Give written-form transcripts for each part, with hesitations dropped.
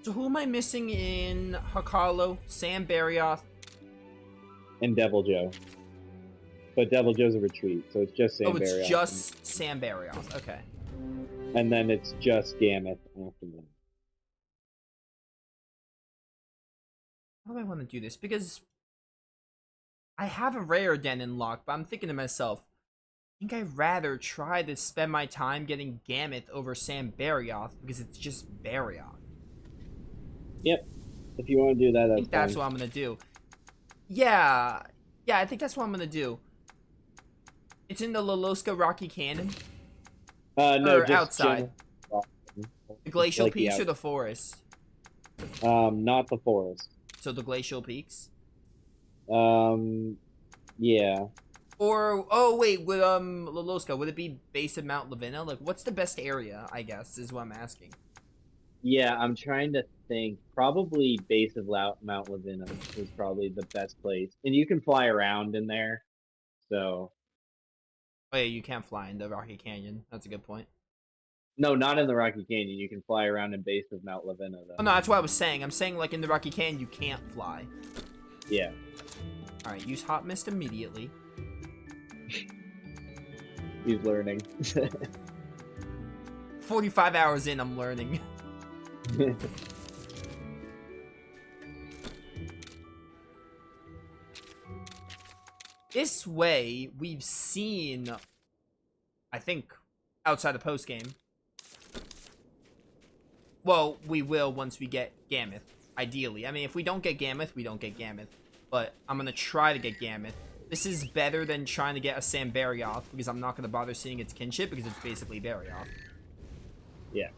So who am I missing in Hakalo? Sam Barrioth. And Devil Joe. But Devil Joe's a retreat, so it's just Oh, Sam it's Barrioff. just Sam Barrioth. Okay. And then it's just Gameth after that. How do I want to do this? Because I have a rare den in lock, but I'm thinking to myself, I think I'd rather try to spend my time getting Gameth over Sam Barrioth because it's just Barrioth. Yep. If you want to do that, I that's think that's fine. what I'm gonna do. Yeah, yeah, I think that's what I'm gonna do. It's in the Loloska Rocky Canyon No, or just outside general. the Just glacial like the peaks or out. the forest. Not the forest. So the glacial peaks. Um, yeah. Or oh wait, would Loloska, would it be base of Mount Lavina? Like what's the best area, I guess, is what I'm asking. Yeah, I'm trying to think. Probably base of Mount Lavina is probably the best place. And you can fly around in there. So, Oh yeah, you can't fly in the Rocky Canyon. That's a good point. no, not in the Rocky Canyon. You can fly around in base of Mount Lavina, Oh though. no, that's what I was saying. I'm saying like in the Rocky Canyon you can't fly. Yeah. Alright, use Hot Mist immediately. He's learning. 45 hours in, I'm learning. This way, we've seen, I think, outside of postgame. Well, we will once we get Gameth, ideally. I mean, if we don't get Gameth, we don't get Gameth. But I'm going to try to get Gameth. This is better than trying to get a Sam Barrioth, because I'm not going to bother seeing its kinship, because it's basically Barrioth. Yeah.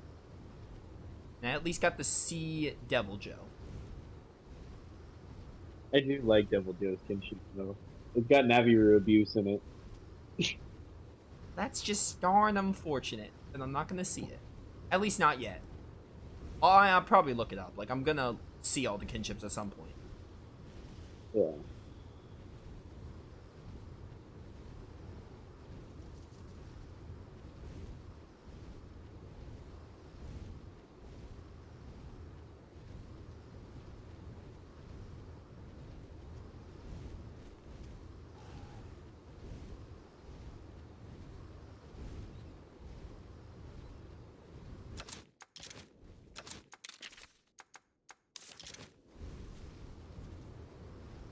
And I at least got to see Devil Joe. I do like Devil Joe's kinship, though. It's got Naviru abuse in it. That's just darn unfortunate, and I'm not going to see it. At least not yet. I'll probably look it up. Like, I'm going to see all the kinships at some point. Yeah.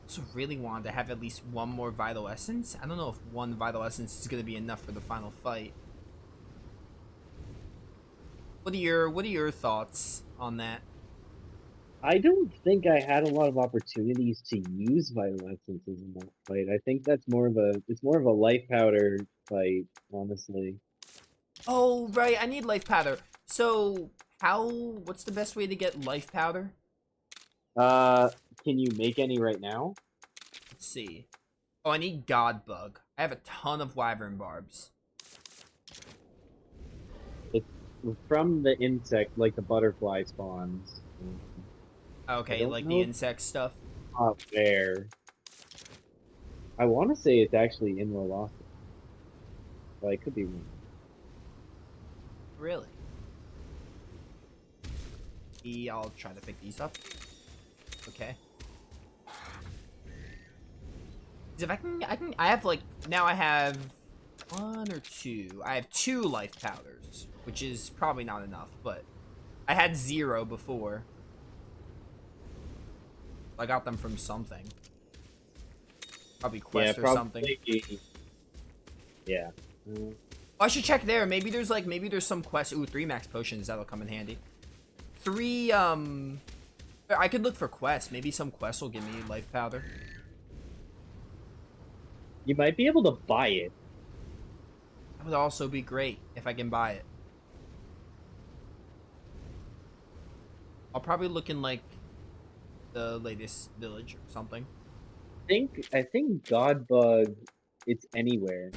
Also really wanted to have at least one more Vital Essence. I don't know if one Vital Essence is going to be enough for the final fight. What are your thoughts on that? I don't think I had a lot of opportunities to use Vital Essences in that fight. I think that's it's more of a life powder fight, honestly. Oh, right, I need life powder. So, what's the best way to get life powder? Uh, can you make any right now? Let's see. Oh, I need God Bug. I have a ton of Wyvern Barbs. It's from the insect, like the butterfly spawns. I Okay, don't like the know if insect stuff. it's not there. I want to say it's actually in Rolloth, but I could be wrong. Really? I'll try to pick these up. Okay. If I have like, now I have one or two. I have 2 life powders, which is probably not enough, but I had 0 before. I got them from something. Probably Yeah, quest or something. probably. Yeah. Oh, I should check there. Maybe there's some quest. Ooh, 3 max potions. That'll come in handy. 3, I could look for quests. Maybe some quests will give me life powder. You might be able to buy it. That would also be great if I can buy it. I'll probably look in, like, the latest village or something. I think Godbug, it's anywhere.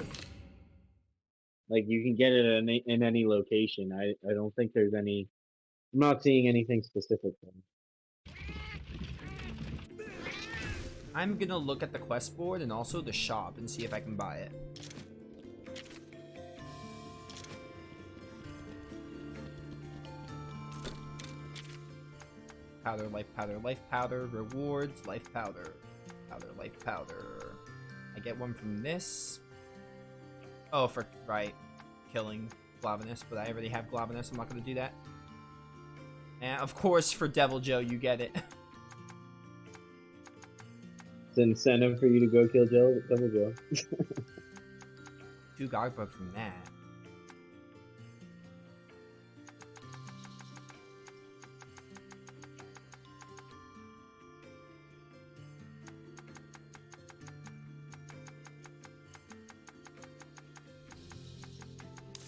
Like you can get it in any location. I don't think there's any. I'm not seeing anything specific. I'm gonna look at the quest board and also the shop and see if I can buy it. powder, life powder, life powder, rewards, life powder, powder, life powder. I get one from this. Oh, for, right, killing Glavenus, but I already have Glavenus, I'm not going to do that. And of course, for Devil Joe, you get it. It's an incentive for you to go kill Devil Joe. 2 Gogbugs from that.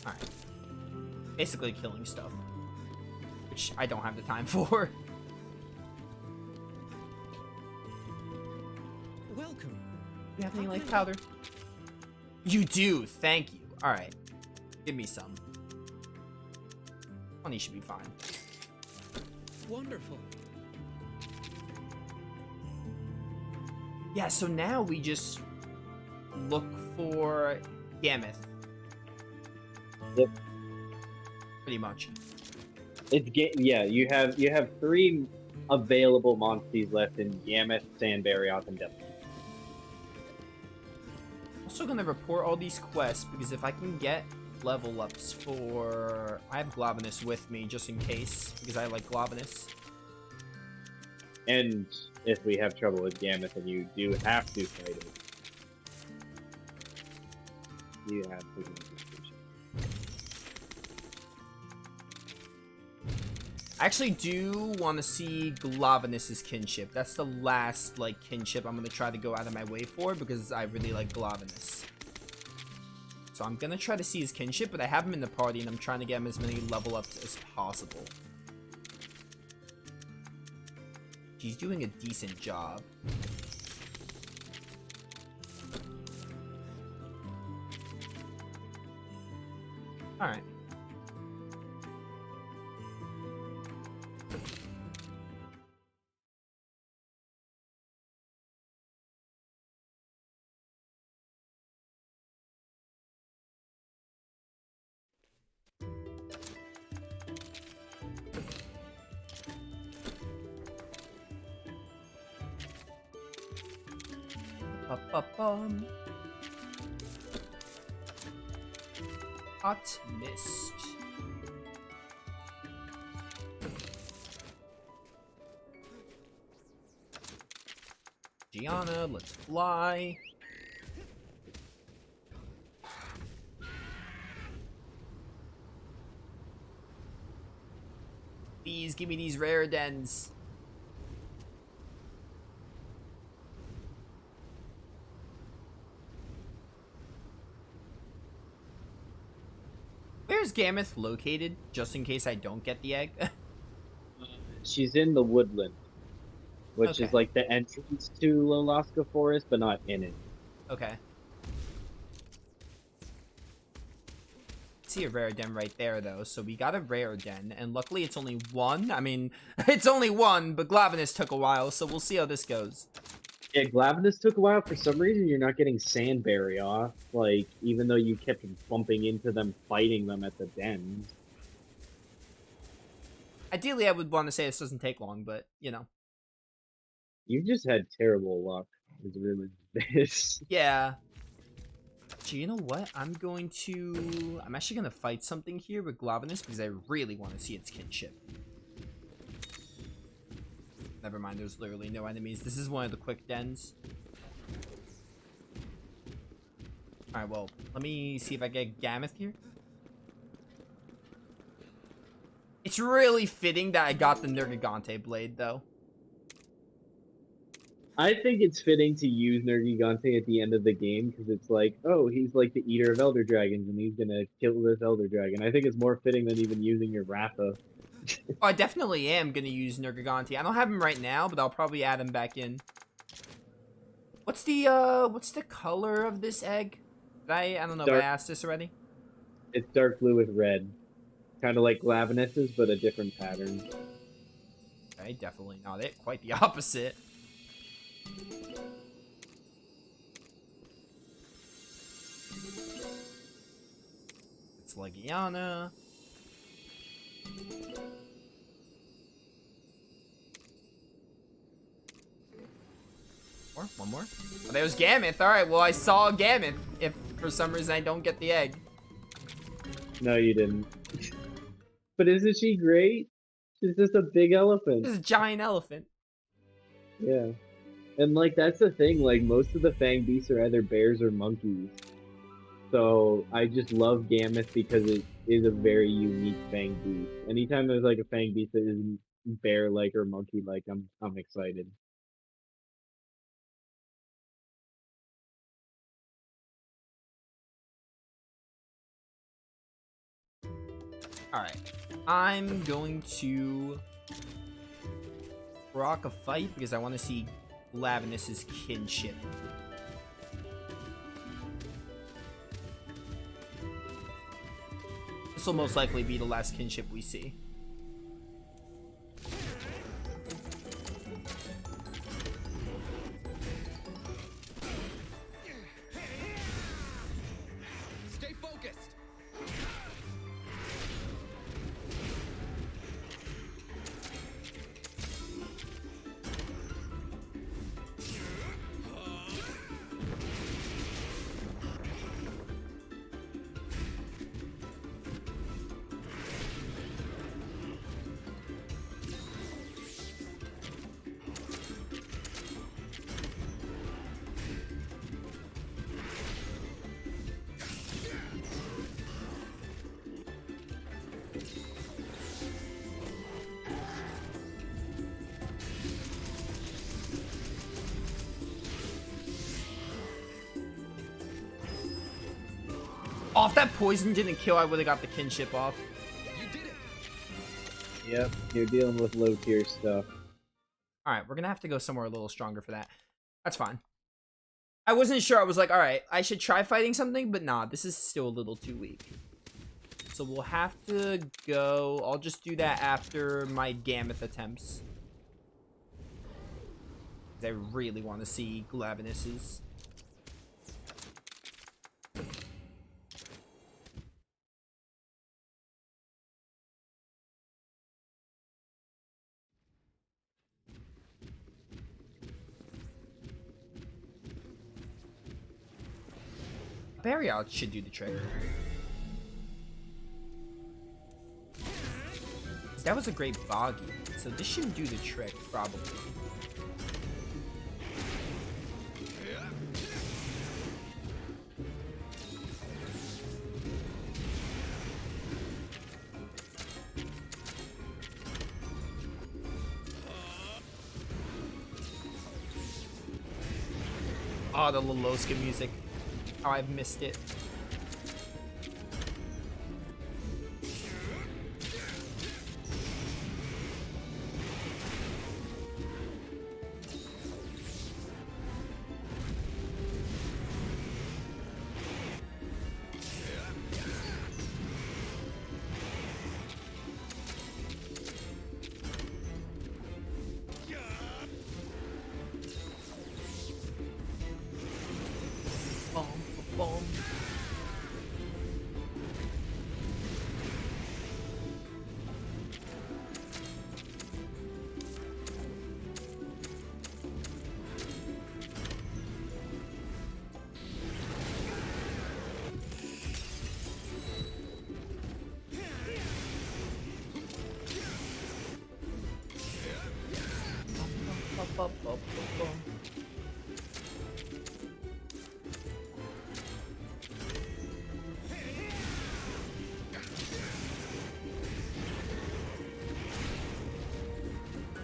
Alright. Basically killing stuff. Which I don't have the time for. Welcome. You have any life powder? You do, thank you. Alright. Give me some. 20 should be fine. Wonderful. Yeah, so now we just look for Gammoth. Yep. Pretty much. Yeah, you have 3 available monsters left in Gammoth, Sandbarrioth, and Devil. Also gonna report all these quests because if I can get level ups for... I have Glavenus with me just in case because I like Glavenus. And if we have trouble with Gammoth and you do have to fight it, you have to do it. I actually do want to see Glavenus's kinship. That's the last, like, kinship I'm going to try to go out of my way for because I really like Glavenus. So I'm going to try to see his kinship, but I have him in the party and I'm trying to get him as many level ups as possible. He's doing a decent job. Alright. Ba-ba-bum. Hot mist. Gianna, let's fly. Please give me these rare dens. Where's Gammoth located, just in case I don't get the egg? She's in the woodland, which Okay. is like the entrance to Lolaska Forest, but not in it. Okay. See a rare den right there, though, so we got a rare den, and luckily it's only 1. I mean, it's only 1, but Glavenus took a while, so we'll see how this goes. Yeah, Glavenus took a while. For some reason, you're not getting Sandbarrioth, like, even though you kept bumping into them, fighting them at the den. Ideally, I would want to say this doesn't take long, but, you know. You've just had terrible luck, is really this. Yeah. Actually, you know what? I'm actually going to fight something here with Glavenus because I really want to see its kinship. Never mind, there's literally no enemies. This is one of the quick dens. Alright, well, let me see if I get Gammoth here. It's really fitting that I got the Nergigante blade, though. I think it's fitting to use Nergigante at the end of the game, because it's like, oh, he's like the eater of Elder Dragons, and he's gonna kill this Elder Dragon. I think it's more fitting than even using your Ratha. Oh, I definitely am gonna use Nergigante. I don't have him right now, but I'll probably add him back in. What's the color of this egg? I don't know if I asked this already. It's dark blue with red. Kind of like Glavenus's, but a different pattern. Okay, definitely not it. Quite the opposite. It's Legiana. One more. Oh, there's Gammoth. Alright, well, I saw Gammoth if for some reason I don't get the egg. No, you didn't. But isn't she great? She's just a big elephant. This is a giant elephant. Yeah. And, like, that's the thing. Like, most of the Fang Beasts are either bears or monkeys. So, I just love Gammoth because it is a very unique Fang Beast. Anytime there's, like, a Fang Beast that isn't bear-like or monkey-like, I'm excited. Alright. I'm going to rock a fight because I want to see Lavinus's kinship. This will most likely be the last kinship we see. Stay focused. Oh, if that poison didn't kill, I would have got the kinship off. You did it. Yep, you're dealing with low-tier stuff. Alright, we're gonna have to go somewhere a little stronger for that. That's fine. I wasn't sure. I was like, alright, I should try fighting something, but nah, this is still a little too weak. So we'll have to go... I'll just do that after my Gammoth attempts. I really want to see Glavenus's. Barrier should do the trick. That was a great boggy, so this should do the trick, probably. Oh, the Loloska music. Oh, I've missed it. Boom.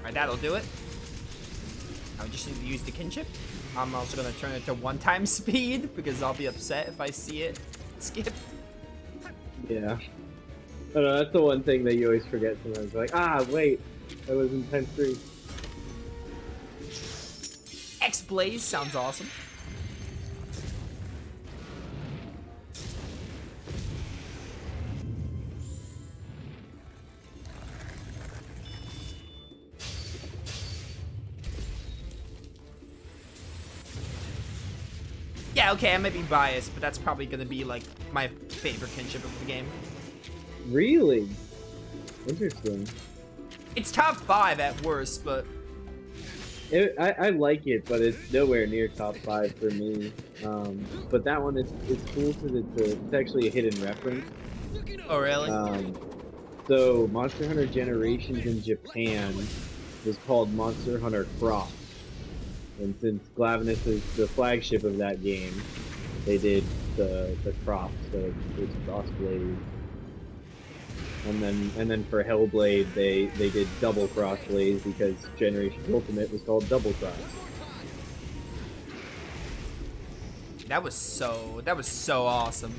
Alright, that'll do it. I just need to use the kinship. I'm also going to turn it to one-time speed because I'll be upset if I see it skip. Yeah. I don't know, that's the one thing that you always forget sometimes. Like, ah, wait, that was in 10-3. X-Blaze sounds awesome. Yeah, okay, I might be biased, but that's probably gonna be like my favorite kinship of the game. Really? Interesting. It's top 5 at worst, but I like it, but it's nowhere near top 5 for me. But that one it's cool because it's actually a hidden reference. Suck it Oh, up. really? So Monster Hunter Generations in Japan was called Monster Hunter Cross, and since Glavenus is the flagship of that game, they did the cross, so it's crossblade. And then for Hellblade, they did double crossblade because Generations Ultimate was called Double Cross. That was so awesome.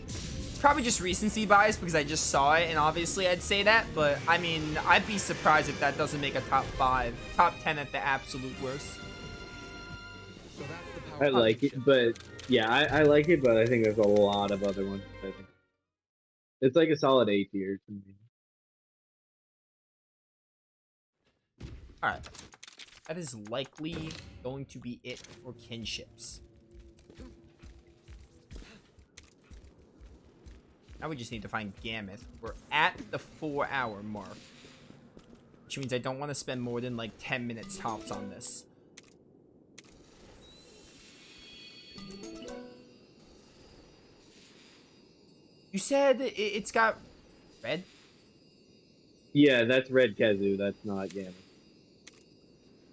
It's probably just recency bias because I just saw it, and obviously I'd say that, but I mean, I'd be surprised if that doesn't make a top 5, top 10 at the absolute worst. So that's the power I of like it, kinship. but yeah, I like it, but I think there's a lot of other ones. I think it's like a solid A tier to me. Alright. That is likely going to be it for kinships. Now we just need to find Gammoth. We're at the 4-hour mark. Which means I don't want to spend more than like 10 minutes tops on this. You said it's got red? Yeah, that's Red Kazoo. That's not Gamma.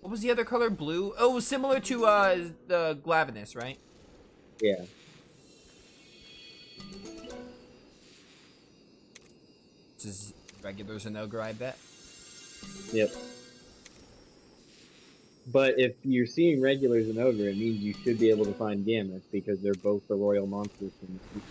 What was the other color? Blue? Oh, similar to the Glavenus, right? Yeah. This is regular Zenogre, I bet. Yep. But if you're seeing regulars and ogre, it means you should be able to find Gammoth because they're both the royal monsters from the sequel.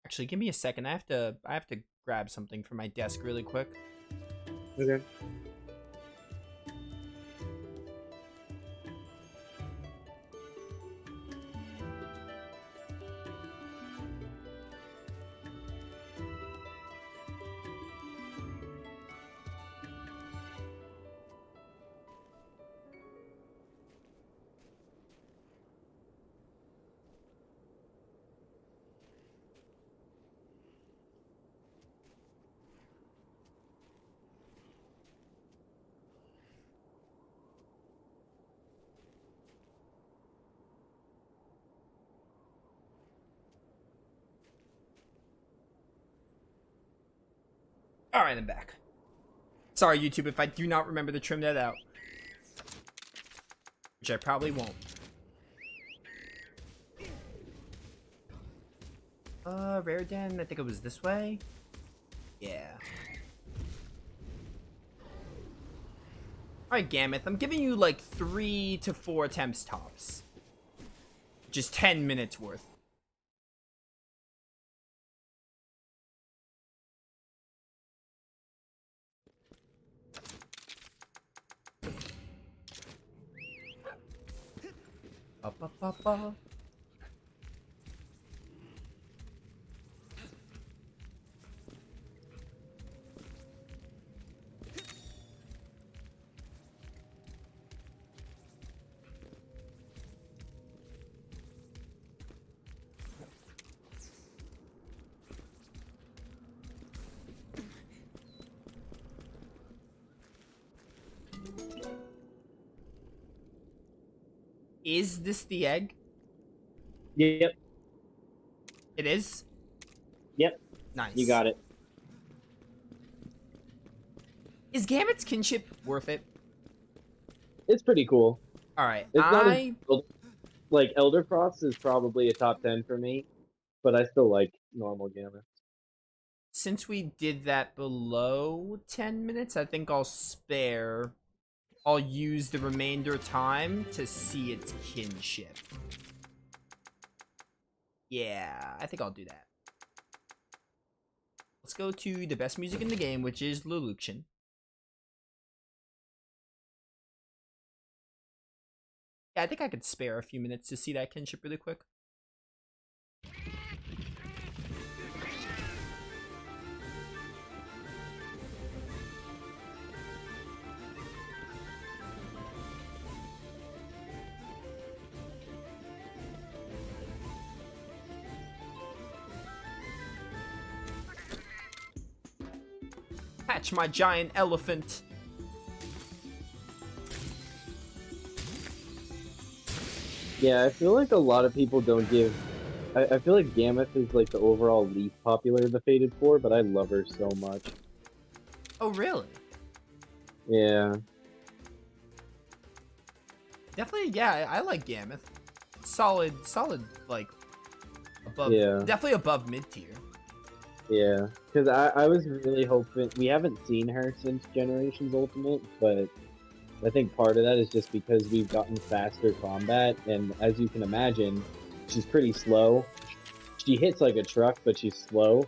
Actually, give me a second. I have to grab something from my desk really quick. Okay. Alright, I'm back. Sorry, YouTube, if I do not remember to trim that out. Which I probably won't. Rare Den, I think it was this way. Yeah. Alright, Gammoth, I'm giving you like 3 to 4 attempts tops. Just 10 minutes worth. Ba, ba, ba, ba. Is this the egg? Yep. It is? Yep. Nice. You got it. Is Gammoth's kinship worth it? It's pretty cool. Alright, It's not as like Elder Frost is probably a top 10 for me, but I still like normal Gammoth. Since we did that below 10 minutes, I think I'll use the remainder time to see its kinship. Yeah, I think I'll do that. Let's go to the best music in the game, which is Luluction. Yeah, I think I could spare a few minutes to see that kinship really quick. Catch my giant elephant. Yeah, I feel like a lot of people don't give. I feel like Gameth is like the overall least popular of the Fated Four, but I love her so much. Oh, really? Yeah. Definitely, yeah, I like Gameth. Solid, like, above, Yeah. definitely above mid-tier. Yeah, because I was really hoping we haven't seen her since Generations Ultimate, but I think part of that is just because we've gotten faster combat, and as you can imagine, she's pretty slow. She hits like a truck, but she's slow.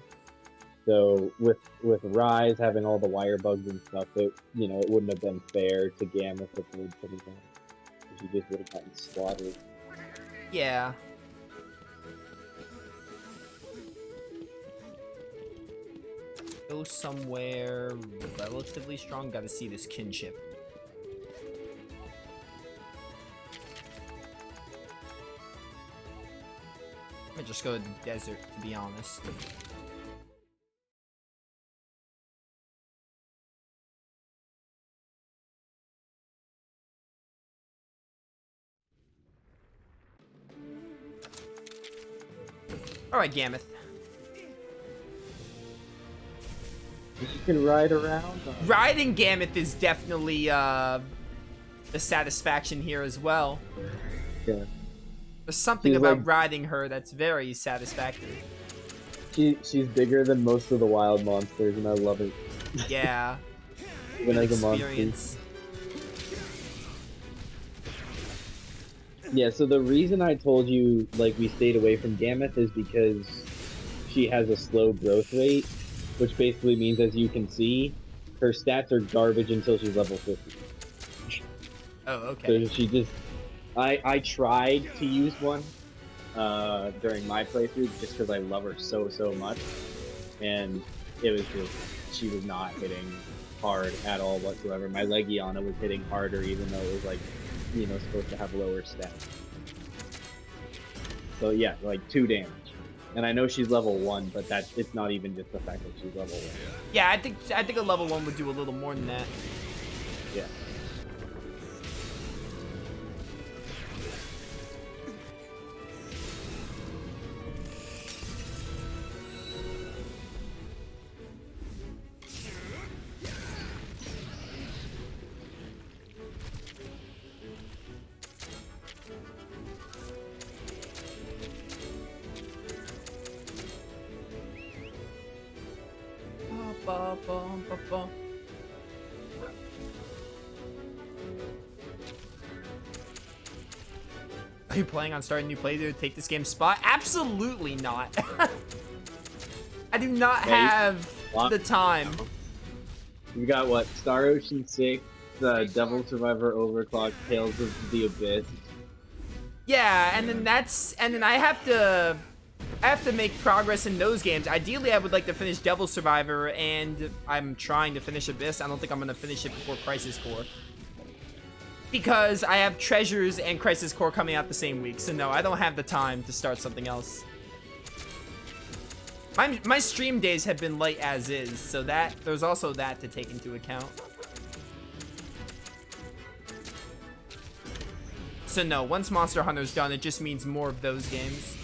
So with Rise having all the wire bugs and stuff, it it wouldn't have been fair to Gamma if they would put it on. She just would have gotten slaughtered. Yeah. Go somewhere relatively strong. Gotta see this kinship. I might just go to the desert, to be honest. Alright, Gameth. You can ride around. Riding Gameth is definitely the satisfaction here as well. Yeah. There's something She's about like- riding her that's very satisfactory. She's bigger than most of the wild monsters, and I love it. Yeah. Even as a monster. Experience. Yeah, so the reason I told you like we stayed away from Gameth is because she has a slow growth rate, which basically means, as you can see, her stats are garbage until she's level 50. Oh, okay. So she just, I tried to use one during my playthrough just because I love her so much, and it was just, she was not hitting hard at all whatsoever. My Legiana was hitting harder even though it was like, supposed to have lower stats. So yeah, like 2 damage. And I know she's level 1, but it's not even just the fact that she's level 1. Yeah, I think a level 1 would do a little more than that. Yeah. Ba, ba, ba, ba. Are you planning on starting a new playthrough to take this game's spot? Absolutely not. I do not have the time. You got what? Star Ocean 6, Devil Survivor Overclock, Tales of the Abyss. Yeah, and then I have to make progress in those games. Ideally, I would like to finish Devil Survivor, and I'm trying to finish Abyss. I don't think I'm gonna finish it before Crisis Core, because I have Treasures and Crisis Core coming out the same week. So no, I don't have the time to start something else. My stream days have been light as is, so there's also that to take into account. So no, once Monster Hunter's done, it just means more of those games.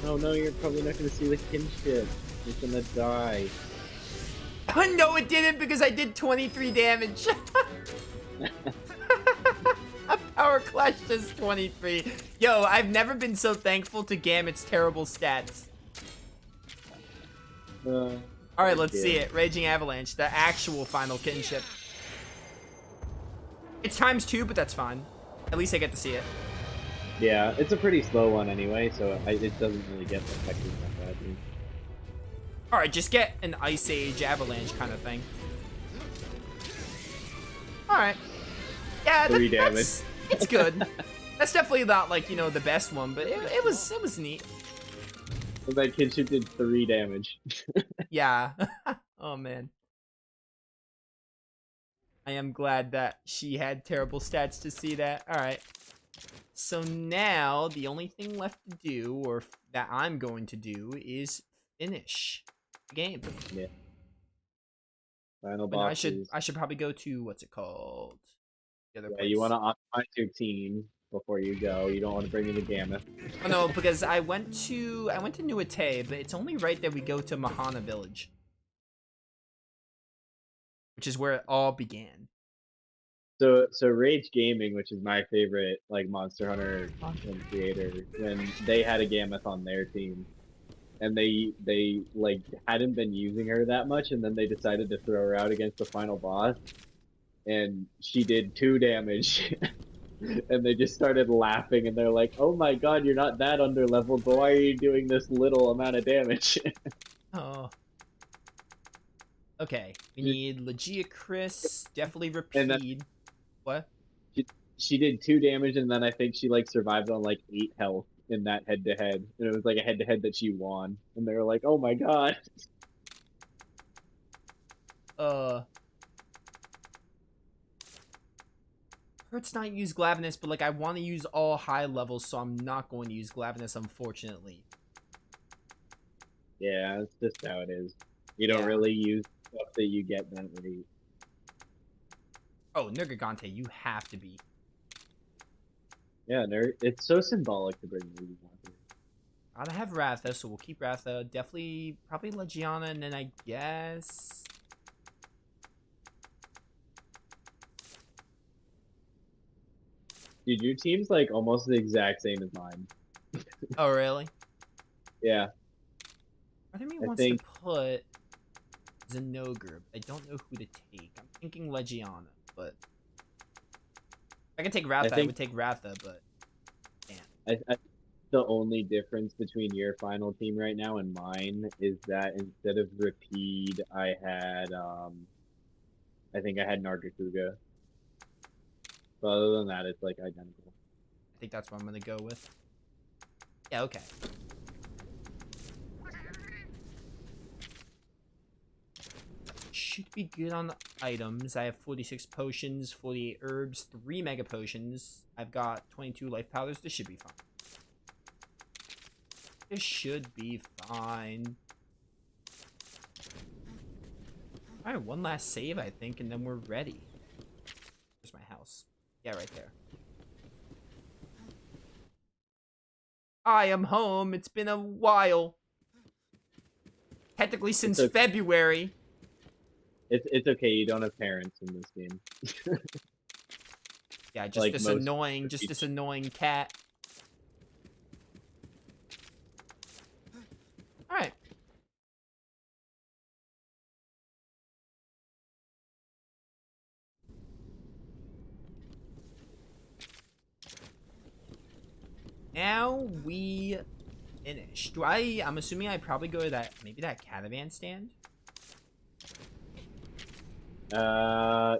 Oh no, you're probably not gonna see the kinship. You're gonna die. No, it didn't because I did 23 damage. A power clash does 23. Yo, I've never been so thankful to Gamut's terrible stats. Alright, let's see it. Raging Avalanche, the actual final kinship. It's ×2, but that's fine. At least I get to see it. Yeah, it's a pretty slow one anyway, so it doesn't really get affected that badly. Alright, just get an Ice Age Avalanche kind of thing. Alright. Yeah, 3 damage. It's good. That's definitely not, like, you know, the best one, but it was neat. So that kinship did 3 damage. Yeah. Oh, man. I am glad that she had terrible stats to see that. Alright. So now, the only thing left to do, or that I'm going to do, is finish the game. Yeah. Final But no, bosses. I should probably go to, what's it called? The other Yeah, you place. want to optimize your team before you go. You don't want to bring in the Gamma. Oh no, because I went to Nuate, but it's only right that we go to Mahana Village. Which is where it all began. So Rage Gaming, which is my favorite like Monster Hunter content creator, when they had a Gammoth on their team, and they like hadn't been using her that much, and then they decided to throw her out against the final boss, and she did 2 damage, and they just started laughing, and they're like, "Oh my god, you're not that underleveled, but why are you doing this little amount of damage?" Oh. Okay, we need Legia Chris, definitely And then repeat. What? she did 2 damage, and then I think she like survived on like 8 health in that head to head, and it was like a head to head that she won, and they were like, "Oh my god." Hurts not use Glavenus, but like I want to use all high levels, so I'm not going to use Glavenus, unfortunately. Yeah, it's just how it is. You don't Yeah. really use stuff that you get that rate. Oh, Nergigante, you have to be. Yeah, it's so symbolic to bring Nergigante. Gotta have Ratha, so we'll keep Ratha. Definitely, probably Legiana, and then I guess... Dude, your team's like almost the exact same as mine. Oh, really? Yeah, Part of me I wants think to put Zenogre, but I don't know who to take. I'm thinking Legiana, but... If I could take Ratha, I would take Ratha, but... Damn. I the only difference between your final team right now and mine is that instead of Repeat, I had I think I had Nargacuga. But other than that, it's like identical. I think that's what I'm gonna go with. Yeah, okay. Should be good on the items. I have 46 potions, 48 herbs, 3 mega potions. I've got 22 life powders. This should be fine. This should be fine. Alright, one last save, I think, and then we're ready. Where's my house? Yeah, right there. I am home. It's been a while. Technically since February. It's okay, you don't have parents in this game. Yeah, just Like this annoying, just this annoying cat. Alright. Now we finish. I'm assuming I probably go to that, maybe that caravan stand?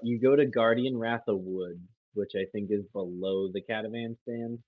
You go to Guardian Wrath of Wood, which I think is below the caravan stand.